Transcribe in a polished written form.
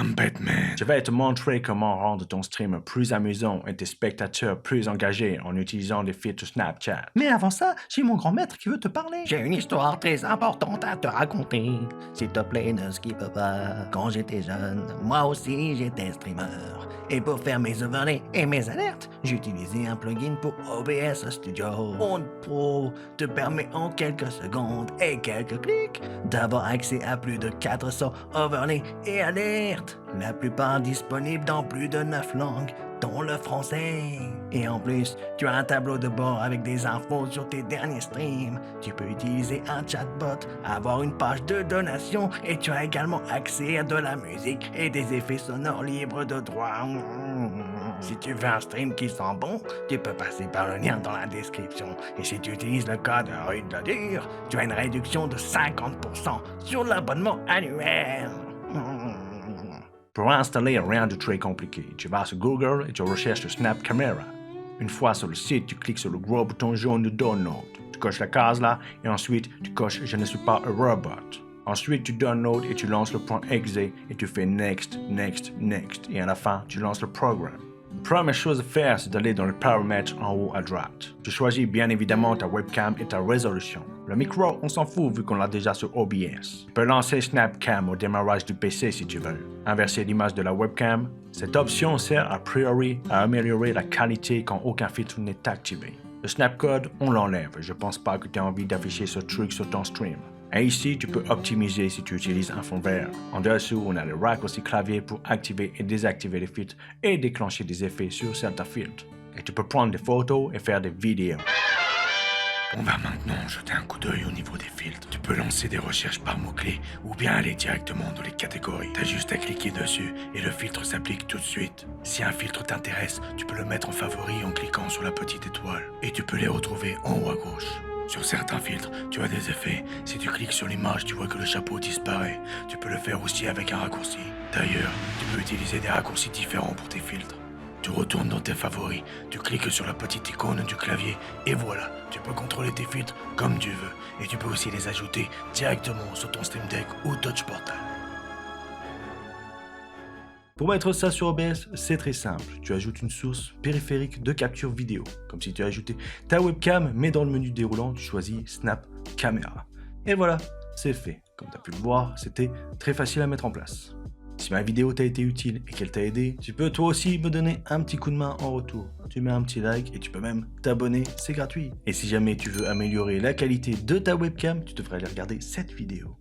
I'm Batman. Je vais te montrer comment rendre ton stream plus amusant et tes spectateurs plus engagés en utilisant les filtres Snapchat. Mais avant ça, j'ai mon grand maître qui veut te parler. J'ai une histoire très importante à te raconter. S'il te plaît, ne skip pas. Quand j'étais jeune, moi aussi j'étais streamer. Et pour faire mes overlays et mes alertes, j'utilisais un plugin pour OBS Studio. On Pro te permet en quelques secondes et quelques clics d'avoir accès à plus de 400 overlays et alertes. La plupart disponibles dans plus de 9 langues, dont le français. Et en plus, tu as un tableau de bord avec des infos sur tes derniers streams. Tu peux utiliser un chatbot, avoir une page de donation et tu as également accès à de la musique et des effets sonores libres de droit. Si tu veux un stream qui sent bon, tu peux passer par le lien dans la description. Et si tu utilises le code RUDDUR, tu as une réduction de 50% sur l'abonnement annuel. Pour installer, rien de très compliqué. Tu vas sur Google et tu recherches Snap Camera. Une fois sur le site, tu cliques sur le gros bouton jaune de Download. Tu coches la case là et ensuite tu coches Je ne suis pas un robot. Ensuite, tu download et tu lances le .exe et tu fais Next, Next, Next. Et à la fin, tu lances le programme. La première chose à faire, c'est d'aller dans les paramètres en haut à droite. Tu choisis bien évidemment ta webcam et ta résolution. Le micro, on s'en fout vu qu'on l'a déjà sur OBS. Tu peux lancer SnapCam au démarrage du PC si tu veux. Inverser l'image de la webcam. Cette option sert a priori à améliorer la qualité quand aucun filtre n'est activé. Le snapcode, on l'enlève. Je pense pas que tu as envie d'afficher ce truc sur ton stream. Et ici, tu peux optimiser si tu utilises un fond vert. En dessous, on a le raccourci clavier pour activer et désactiver les filtres et déclencher des effets sur certains filtres. Et tu peux prendre des photos et faire des vidéos. On va maintenant jeter un coup d'œil au niveau des filtres. Tu peux lancer des recherches par mots-clés ou bien aller directement dans les catégories. T'as juste à cliquer dessus et le filtre s'applique tout de suite. Si un filtre t'intéresse, tu peux le mettre en favori en cliquant sur la petite étoile. Et tu peux les retrouver en haut à gauche. Sur certains filtres, tu as des effets. Si tu cliques sur l'image, tu vois que le chapeau disparaît. Tu peux le faire aussi avec un raccourci. D'ailleurs, tu peux utiliser des raccourcis différents pour tes filtres. Tu retournes dans tes favoris, tu cliques sur la petite icône du clavier et voilà, tu peux contrôler tes filtres comme tu veux. Et tu peux aussi les ajouter directement sur ton Stream Deck ou Touch Portal. Pour mettre ça sur OBS, c'est très simple. Tu ajoutes une source périphérique de capture vidéo, comme si tu ajoutais ta webcam, mais dans le menu déroulant, tu choisis Snap Camera. Et voilà, c'est fait. Comme tu as pu le voir, c'était très facile à mettre en place. Si ma vidéo t'a été utile et qu'elle t'a aidé, tu peux toi aussi me donner un petit coup de main en retour. Tu mets un petit like et tu peux même t'abonner, c'est gratuit. Et si jamais tu veux améliorer la qualité de ta webcam, tu devrais aller regarder cette vidéo.